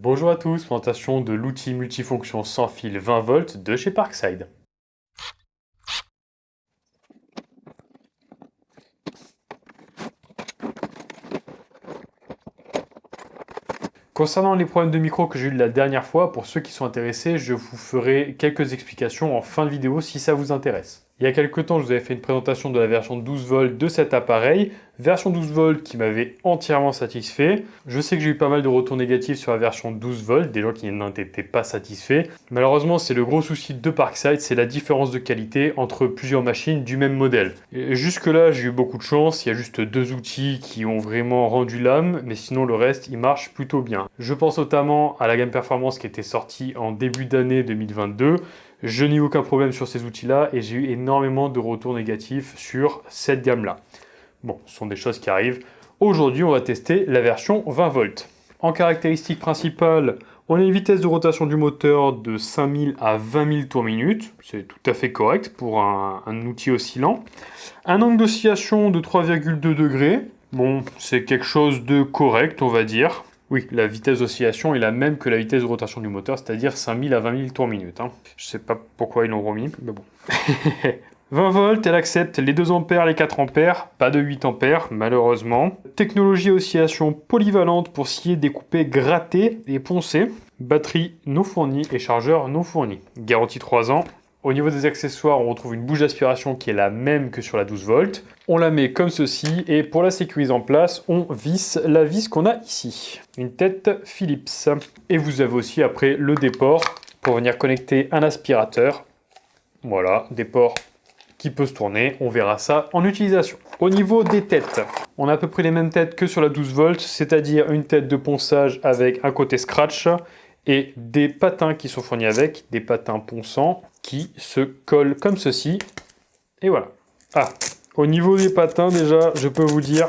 Bonjour à tous, présentation de l'outil multifonction sans fil 20 volts de chez Parkside. Concernant les problèmes de micro que j'ai eu la dernière fois, pour ceux qui sont intéressés, je vous ferai quelques explications en fin de vidéo si ça vous intéresse. Il y a quelques temps, je vous avais fait une présentation de la version 12 volts de cet appareil, version 12 volts qui m'avait entièrement satisfait. Je sais que j'ai eu pas mal de retours négatifs sur la version 12 volts, des gens qui n'en étaient pas satisfaits. Malheureusement, c'est le gros souci de Parkside, c'est la différence de qualité entre plusieurs machines du même modèle. Jusque-là, j'ai eu beaucoup de chance, il y a juste deux outils qui ont vraiment rendu l'âme, mais sinon le reste, il marche plutôt bien. Je pense notamment à la gamme performance qui était sortie en début d'année 2022. Je n'ai eu aucun problème sur ces outils-là et j'ai eu énormément de retours négatifs sur cette gamme-là. Bon, ce sont des choses qui arrivent. Aujourd'hui, on va tester la version 20 volts. En caractéristiques principales, on a une vitesse de rotation du moteur de 5000 à 20 000 tours minute. C'est tout à fait correct pour un outil oscillant. Un angle d'oscillation de 3,2 degrés. Bon, c'est quelque chose de correct, on va dire. Oui, la vitesse d'oscillation est la même que la vitesse de rotation du moteur, c'est-à-dire 5000 à 20 000 tours minute. Je sais pas pourquoi ils l'ont remis, mais bon. 20 volts, elle accepte les 2 ampères, les 4 ampères, pas de 8 ampères, malheureusement. Technologie oscillation polyvalente pour scier, découper, gratter et poncer. Batterie non fournie et chargeur non fourni. Garantie 3 ans. Au niveau des accessoires, on retrouve une bouche d'aspiration qui est la même que sur la 12 volts. On la met comme ceci et pour la sécuriser en place, on visse la vis qu'on a ici. Une tête Philips. Et vous avez aussi après le déport pour venir connecter un aspirateur. Voilà, déport qui peut se tourner. On verra ça en utilisation. Au niveau des têtes, on a à peu près les mêmes têtes que sur la 12 volts, c'est-à-dire une tête de ponçage avec un côté scratch et des patins qui sont fournis avec, des patins ponçants qui se collent comme ceci. Et voilà. Ah, au niveau des patins, déjà, je peux vous dire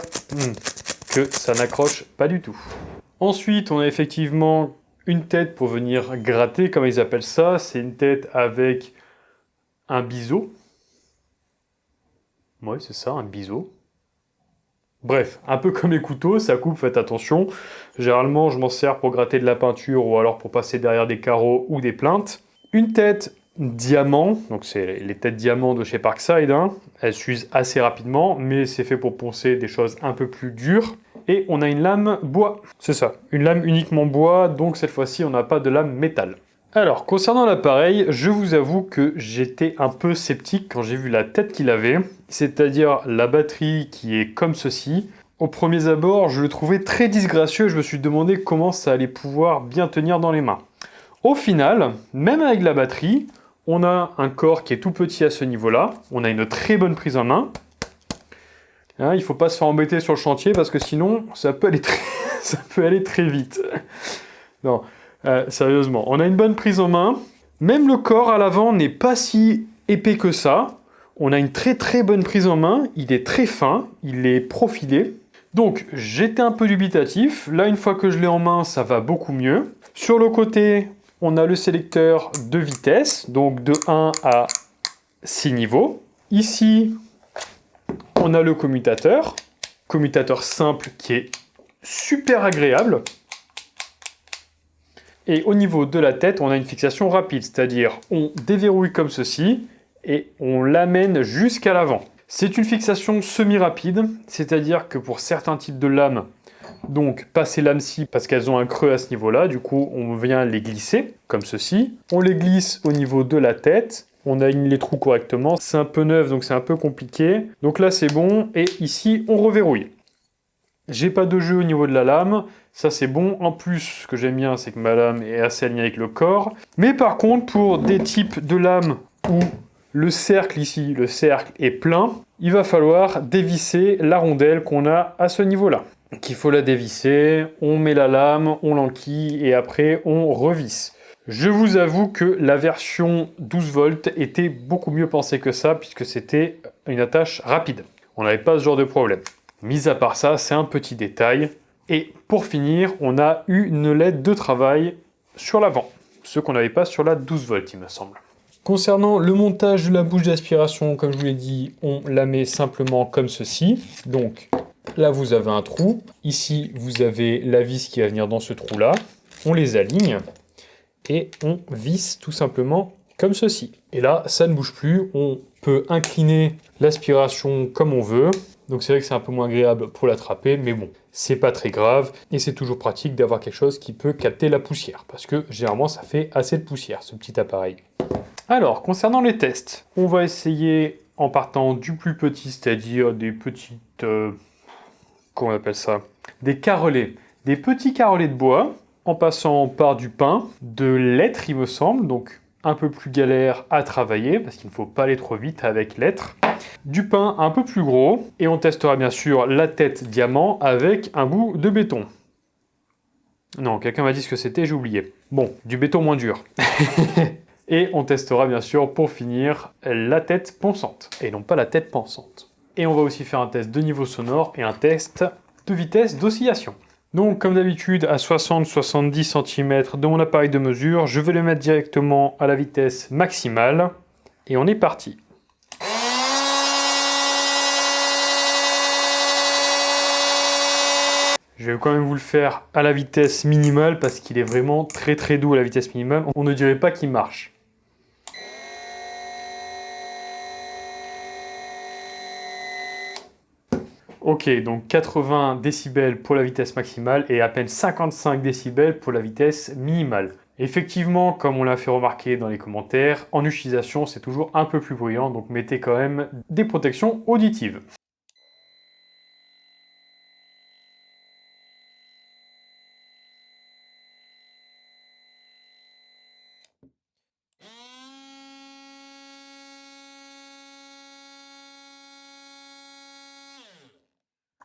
que ça n'accroche pas du tout. Ensuite, on a effectivement une tête pour venir gratter, comme ils appellent ça. C'est une tête avec un biseau. Oui, c'est ça, un biseau. Bref, un peu comme les couteaux, ça coupe, faites attention. Généralement, je m'en sers pour gratter de la peinture ou alors pour passer derrière des carreaux ou des plinthes. Une tête diamant, donc c'est les têtes diamants de chez Parkside, elles s'usent assez rapidement, mais c'est fait pour poncer des choses un peu plus dures. Et on a une lame bois, c'est ça, une lame uniquement bois, donc cette fois-ci on n'a pas de lame métal. Alors, concernant l'appareil, je vous avoue que j'étais un peu sceptique quand j'ai vu la tête qu'il avait, c'est-à-dire la batterie qui est comme ceci. Au premier abord, je le trouvais très disgracieux, je me suis demandé comment ça allait pouvoir bien tenir dans les mains. Au final, même avec la batterie, on a un corps qui est tout petit à ce niveau-là, on a une très bonne prise en main. Il ne faut pas se faire embêter sur le chantier parce que sinon, ça peut aller très vite. Non. Sérieusement, on a une bonne prise en main. Même le corps à l'avant n'est pas si épais que ça. On a une très très bonne prise en main. Il est très fin, il est profilé. Donc j'étais un peu dubitatif. Là, une fois que je l'ai en main, ça va beaucoup mieux. Sur le côté, on a le sélecteur de vitesse, donc de 1 à 6 niveaux. Ici, on a le commutateur simple qui est super agréable. Et au niveau de la tête, on a une fixation rapide, c'est-à-dire on déverrouille comme ceci et on l'amène jusqu'à l'avant. C'est une fixation semi-rapide, c'est-à-dire que pour certains types de lames, donc pas ces lames-ci parce qu'elles ont un creux à ce niveau-là, du coup on vient les glisser comme ceci. On les glisse au niveau de la tête, on aligne les trous correctement. C'est un peu neuf donc c'est un peu compliqué. Donc là c'est bon et ici on reverrouille. J'ai pas de jeu au niveau de la lame, ça c'est bon. En plus, ce que j'aime bien, c'est que ma lame est assez alignée avec le corps. Mais par contre, pour des types de lames où le cercle ici, le cercle est plein, il va falloir dévisser la rondelle qu'on a à ce niveau-là. Donc il faut la dévisser, on met la lame, on l'enquille et après on revisse. Je vous avoue que la version 12 volts était beaucoup mieux pensée que ça puisque c'était une attache rapide. On n'avait pas ce genre de problème. Mis à part ça, c'est un petit détail. Et pour finir, on a eu une LED de travail sur l'avant, ce qu'on n'avait pas sur la 12 volts, il me semble. Concernant le montage de la bouche d'aspiration, comme je vous l'ai dit, on la met simplement comme ceci. Donc là, vous avez un trou. Ici, vous avez la vis qui va venir dans ce trou-là. on les aligne et on visse tout simplement comme ceci. Et là, ça ne bouge plus, on peut incliner l'aspiration comme on veut. Donc c'est vrai que c'est un peu moins agréable pour l'attraper, mais bon, c'est pas très grave. Et c'est toujours pratique d'avoir quelque chose qui peut capter la poussière, parce que généralement ça fait assez de poussière, ce petit appareil. Alors, concernant les tests, on va essayer en partant du plus petit, c'est-à-dire des petites... comment on appelle ça? Des carrelets. Des petits carrelets de bois, en passant par du pain, de l'être, il me semble, donc un peu plus galère à travailler, parce qu'il ne faut pas aller trop vite avec l'être. Du pain un peu plus gros, et on testera bien sûr la tête diamant avec un bout de béton. Non, quelqu'un m'a dit ce que c'était, j'ai oublié. Bon, du béton moins dur. Et on testera bien sûr pour finir la tête ponçante, et non pas la tête pensante. Et on va aussi faire un test de niveau sonore et un test de vitesse d'oscillation. Donc comme d'habitude à 60-70 cm de mon appareil de mesure, je vais le mettre directement à la vitesse maximale, et on est parti. Je vais quand même vous le faire à la vitesse minimale parce qu'il est vraiment très doux à la vitesse minimale. On ne dirait pas qu'il marche. Ok, donc 80 décibels pour la vitesse maximale et à peine 55 décibels pour la vitesse minimale. Effectivement, comme on l'a fait remarquer dans les commentaires, en utilisation c'est toujours un peu plus bruyant, donc mettez quand même des protections auditives.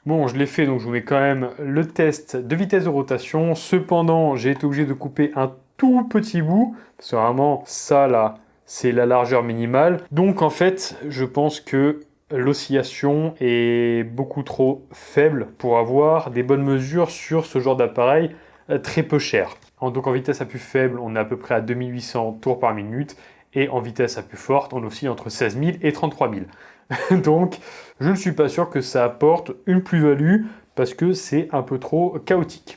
Bon, je l'ai fait, donc je vous mets quand même le test de vitesse de rotation. Cependant, j'ai été obligé de couper un tout petit bout, parce que vraiment, ça là, c'est la largeur minimale. Donc en fait, je pense que l'oscillation est beaucoup trop faible pour avoir des bonnes mesures sur ce genre d'appareil très peu cher. Donc en vitesse la plus faible, on est à peu près à 2800 tours par minute, et en vitesse la plus forte, on oscille entre 16 000 et 33 000. Donc, je ne suis pas sûr que ça apporte une plus-value parce que c'est un peu trop chaotique.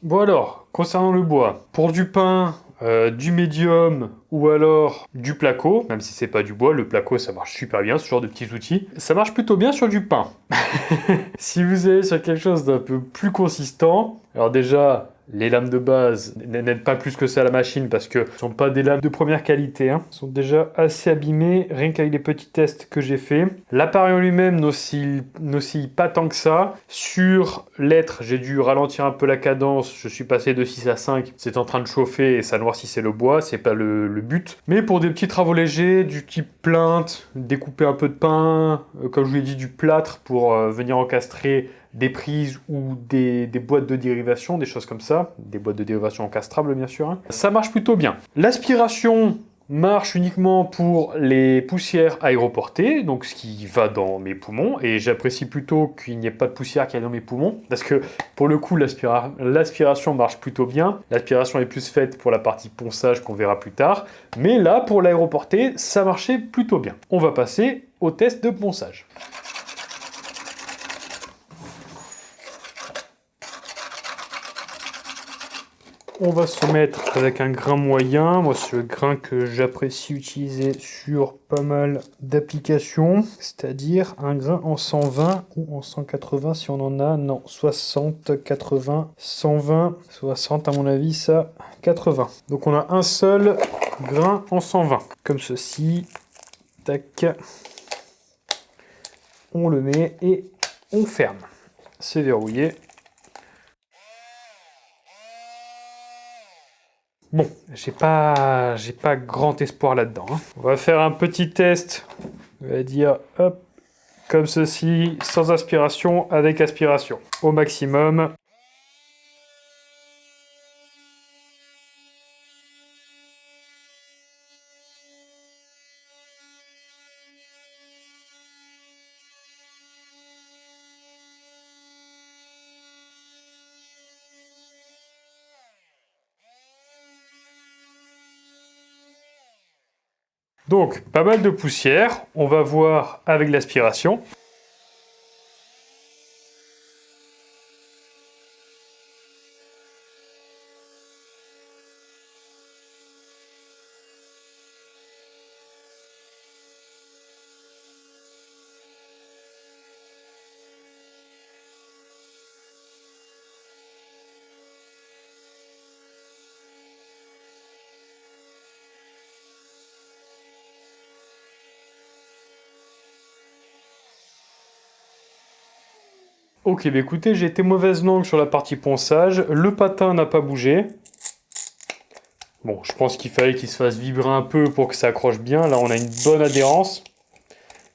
Bon alors, concernant le bois, pour du pain, du médium ou alors du placo, même si c'est pas du bois, le placo ça marche super bien, ce genre de petits outils. Ça marche plutôt bien sur du pain. Si vous allez sur quelque chose d'un peu plus consistant, alors déjà, les lames de base n'aident pas plus que ça la machine parce que ce ne sont pas des lames de première qualité. Hein. Elles sont déjà assez abîmées, rien qu'avec les petits tests que j'ai fait. L'appareil en lui-même n'oscille pas tant que ça. Sur l'être, j'ai dû ralentir un peu la cadence. Je suis passé de 6 à 5. C'est en train de chauffer et ça noircissait le bois. C'est pas le but. Mais pour des petits travaux légers, du type plainte, découper un peu de pain, comme je vous l'ai dit, du plâtre pour venir encastrer des prises ou des boîtes de dérivation, des choses comme ça, des boîtes de dérivation encastrables bien sûr. Hein. Ça marche plutôt bien. L'aspiration marche uniquement pour les poussières aéroportées, donc ce qui va dans mes poumons, et j'apprécie plutôt qu'il n'y ait pas de poussière qui aille dans mes poumons, parce que pour le coup l'aspiration marche plutôt bien. L'aspiration est plus faite pour la partie ponçage qu'on verra plus tard, mais là pour l'aéroporté ça marchait plutôt bien. On va passer au test de ponçage. On va se mettre avec un grain moyen. Moi, c'est le grain que j'apprécie utiliser sur pas mal d'applications. C'est-à-dire un grain en 120 ou en 180 si on en a. Non, 60, 80, 120, 60 à mon avis, ça, 80. Donc on a un seul grain en 120. Comme ceci. Tac. On le met et on ferme. C'est verrouillé. Bon, j'ai pas grand espoir là-dedans. Hein. On va faire un petit test. On va dire, hop, comme ceci, sans aspiration, avec aspiration. Au maximum. Donc, pas mal de poussière. On va voir avec l'aspiration. Ok, bah écoutez, j'ai été mauvaise langue sur la partie ponçage. Le patin n'a pas bougé. Bon, je pense qu'il fallait qu'il se fasse vibrer un peu pour que ça accroche bien. Là, on a une bonne adhérence.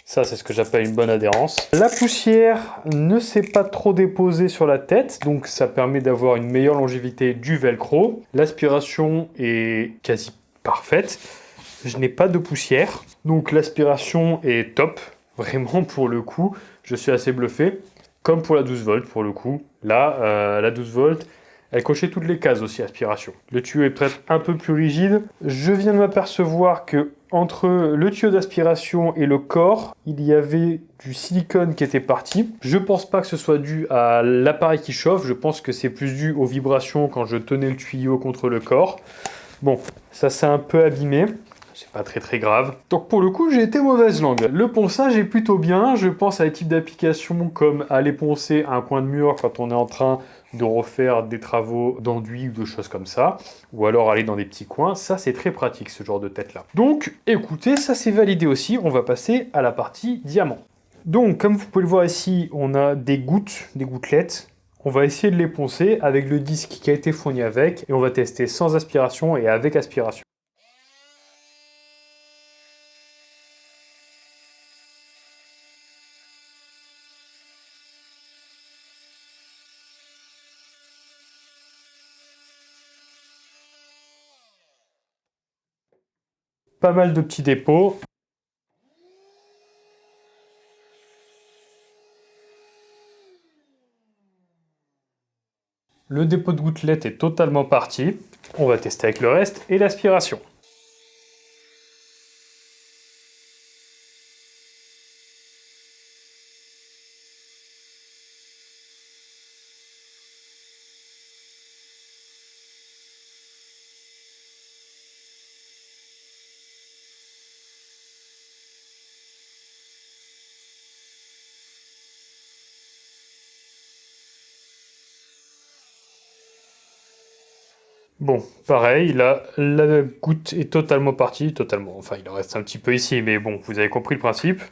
Ça, c'est ce que j'appelle une bonne adhérence. La poussière ne s'est pas trop déposée sur la tête, donc ça permet d'avoir une meilleure longévité du velcro. L'aspiration est quasi parfaite. Je n'ai pas de poussière, donc l'aspiration est top. Vraiment, pour le coup, je suis assez bluffé. Comme pour la 12 volts, pour le coup. Là, la 12 volts, elle cochait toutes les cases aussi, aspiration. Le tuyau est peut-être un peu plus rigide. Je viens de m'apercevoir que entre le tuyau d'aspiration et le corps, il y avait du silicone qui était parti. Je pense pas que ce soit dû à l'appareil qui chauffe, je pense que c'est plus dû aux vibrations quand je tenais le tuyau contre le corps. Bon, ça s'est un peu abîmé. C'est pas très grave. Donc pour le coup, j'ai été mauvaise langue. Le ponçage est plutôt bien. Je pense à des types d'applications comme aller poncer un coin de mur quand on est en train de refaire des travaux d'enduit ou de choses comme ça. Ou alors aller dans des petits coins. Ça, c'est très pratique, ce genre de tête-là. Donc, écoutez, ça c'est validé aussi. On va passer à la partie diamant. Donc, comme vous pouvez le voir ici, on a des gouttes, des gouttelettes. On va essayer de les poncer avec le disque qui a été fourni avec. Et on va tester sans aspiration et avec aspiration. Pas mal de petits dépôts. Le dépôt de gouttelettes est totalement parti. On va tester avec le reste et l'aspiration. Bon, pareil, là, la goutte est totalement partie, totalement, enfin il en reste un petit peu ici, mais bon, vous avez compris le principe.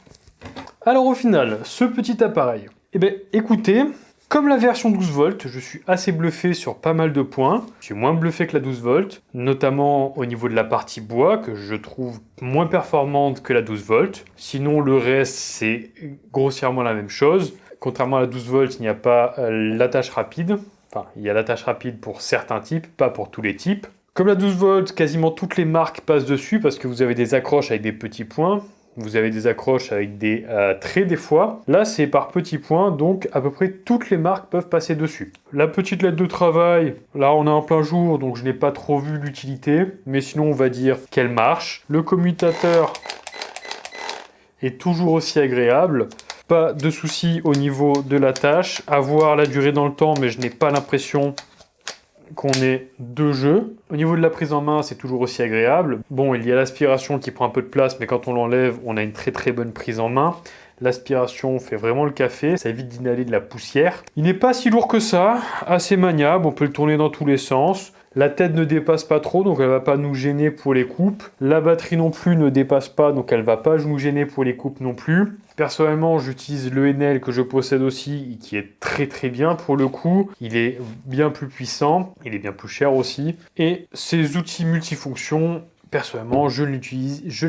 Alors au final, ce petit appareil, eh bien écoutez, comme la version 12 volts, je suis assez bluffé sur pas mal de points. Je suis moins bluffé que la 12 volts, notamment au niveau de la partie bois, que je trouve moins performante que la 12 volts. Sinon, le reste, c'est grossièrement la même chose. Contrairement à la 12 volts, il n'y a pas l'attache rapide. Enfin, il y a l'attache rapide pour certains types, pas pour tous les types. Comme la 12 volts, quasiment toutes les marques passent dessus parce que vous avez des accroches avec des petits points. Vous avez des accroches avec des traits des fois. Là, c'est par petits points, donc à peu près toutes les marques peuvent passer dessus. La petite lettre de travail, là on est en plein jour, donc je n'ai pas trop vu l'utilité, mais sinon on va dire qu'elle marche. Le commutateur est toujours aussi agréable. Pas de souci au niveau de la tâche. À voir la durée dans le temps, mais je n'ai pas l'impression qu'on ait deux jeux. Au niveau de la prise en main, c'est toujours aussi agréable. Bon, il y a l'aspiration qui prend un peu de place, mais quand on l'enlève, on a une très très bonne prise en main. L'aspiration fait vraiment le café, ça évite d'inhaler de la poussière. Il n'est pas si lourd que ça, assez maniable, on peut le tourner dans tous les sens. La tête ne dépasse pas trop, donc elle ne va pas nous gêner pour les coupes. La batterie non plus ne dépasse pas, donc elle ne va pas nous gêner pour les coupes non plus. Personnellement, j'utilise le Enel que je possède aussi, qui est très très bien pour le coup. Il est bien plus puissant, il est bien plus cher aussi. Et ces outils multifonctions, personnellement, je ne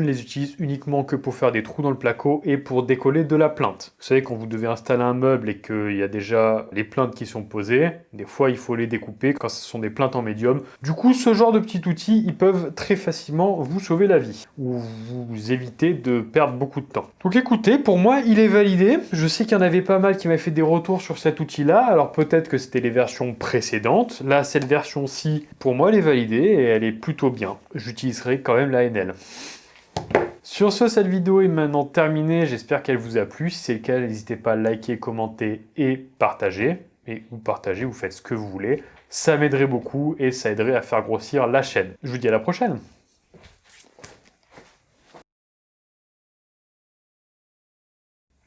les utilise uniquement que pour faire des trous dans le placo et pour décoller de la plinthe. Vous savez, quand vous devez installer un meuble et qu'il y a déjà les plinthes qui sont posées, des fois il faut les découper quand ce sont des plinthes en médium. Du coup, ce genre de petits outils, ils peuvent très facilement vous sauver la vie ou vous éviter de perdre beaucoup de temps. Donc écoutez, pour moi, il est validé. Je sais qu'il y en avait pas mal qui m'avaient fait des retours sur cet outil-là, alors peut-être que c'était les versions précédentes. Là, cette version-ci, pour moi, elle est validée et elle est plutôt bien. J'utiliserai quand même la NL. Sur ce, cette vidéo est maintenant terminée. J'espère qu'elle vous a plu. Si c'est le cas, n'hésitez pas à liker, commenter et partager. Et vous partagez, vous faites ce que vous voulez. Ça m'aiderait beaucoup et ça aiderait à faire grossir la chaîne. Je vous dis à la prochaine.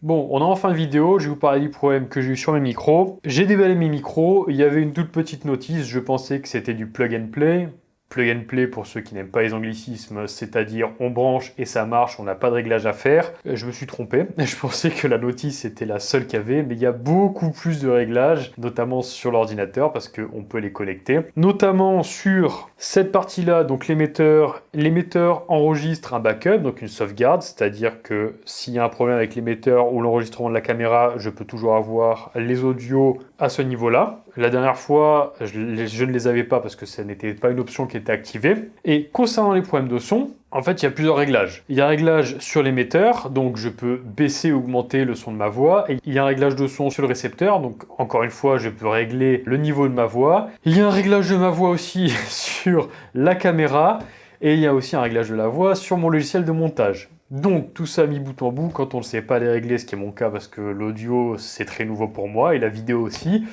Bon, on est en fin de vidéo, je vais vous parler du problème que j'ai eu sur mes micros. J'ai déballé mes micros, il y avait une toute petite notice, je pensais que c'était du plug and play. Plug and play, pour ceux qui n'aiment pas les anglicismes, c'est-à-dire on branche et ça marche, on n'a pas de réglage à faire. Je me suis trompé, je pensais que la notice était la seule qu'il y avait, mais il y a beaucoup plus de réglages, notamment sur l'ordinateur, parce qu'on peut les connecter. Notamment sur cette partie-là, donc l'émetteur. L'émetteur enregistre un backup, donc une sauvegarde, c'est-à-dire que s'il y a un problème avec l'émetteur ou l'enregistrement de la caméra, je peux toujours avoir les audios à ce niveau-là. La dernière fois, je ne les avais pas parce que ça n'était pas une option qui était activée. Et concernant les problèmes de son, en fait, il y a plusieurs réglages. Il y a un réglage sur l'émetteur, donc je peux baisser ou augmenter le son de ma voix. Et il y a un réglage de son sur le récepteur, donc encore une fois, je peux régler le niveau de ma voix. Il y a un réglage de ma voix aussi sur la caméra. Et il y a aussi un réglage de la voix sur mon logiciel de montage. Donc tout ça mis bout en bout, quand on ne sait pas les régler, ce qui est mon cas parce que l'audio c'est très nouveau pour moi et la vidéo aussi,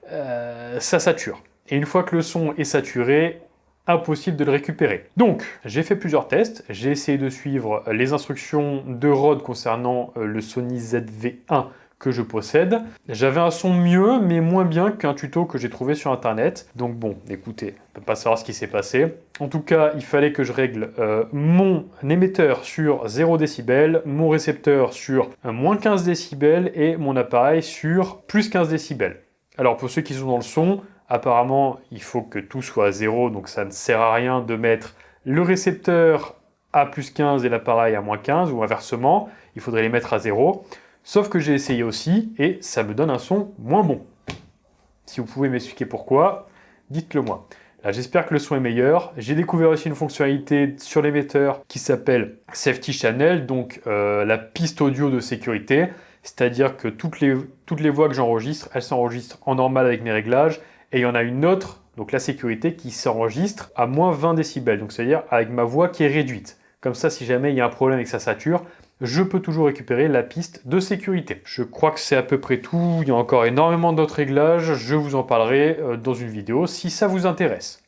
ça sature. Et une fois que le son est saturé, impossible de le récupérer. Donc, j'ai fait plusieurs tests, j'ai essayé de suivre les instructions de Rode concernant le Sony ZV-1 que je possède. J'avais un son mieux, mais moins bien qu'un tuto que j'ai trouvé sur internet. Donc bon, écoutez, on peut pas savoir ce qui s'est passé. En tout cas, il fallait que je règle mon émetteur sur 0 décibels, mon récepteur sur moins 15 décibels et mon appareil sur plus 15 décibels. Alors pour ceux qui sont dans le son, apparemment il faut que tout soit à 0, donc ça ne sert à rien de mettre le récepteur à plus 15 et l'appareil à moins 15, ou inversement, il faudrait les mettre à 0. Sauf que j'ai essayé aussi, et ça me donne un son moins bon. Si vous pouvez m'expliquer pourquoi, dites-le moi. Là, j'espère que le son est meilleur. J'ai découvert aussi une fonctionnalité sur l'émetteur qui s'appelle Safety Channel, donc la piste audio de sécurité. C'est-à-dire que toutes les voix que j'enregistre, elles s'enregistrent en normal avec mes réglages, et il y en a une autre, donc la sécurité, qui s'enregistre à moins 20 décibels, donc c'est-à-dire avec ma voix qui est réduite. Comme ça, si jamais il y a un problème et que ça sature, je peux toujours récupérer la piste de sécurité. Je crois que c'est à peu près tout. Il y a encore énormément d'autres réglages. Je vous en parlerai dans une vidéo si ça vous intéresse.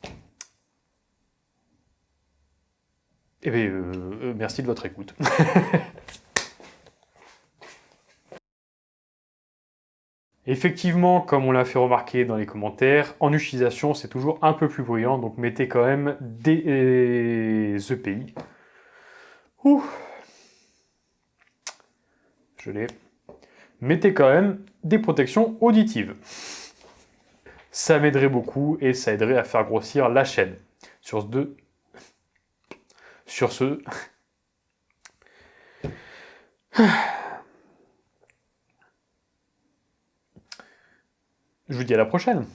Eh bien, merci de votre écoute. Effectivement, comme on l'a fait remarquer dans les commentaires, en utilisation, c'est toujours un peu plus bruyant, donc mettez quand même des EPI. Ouh, je l'ai. Mettez quand même des protections auditives. Ça m'aiderait beaucoup et ça aiderait à faire grossir la chaîne. Sur ce, je vous dis à la prochaine.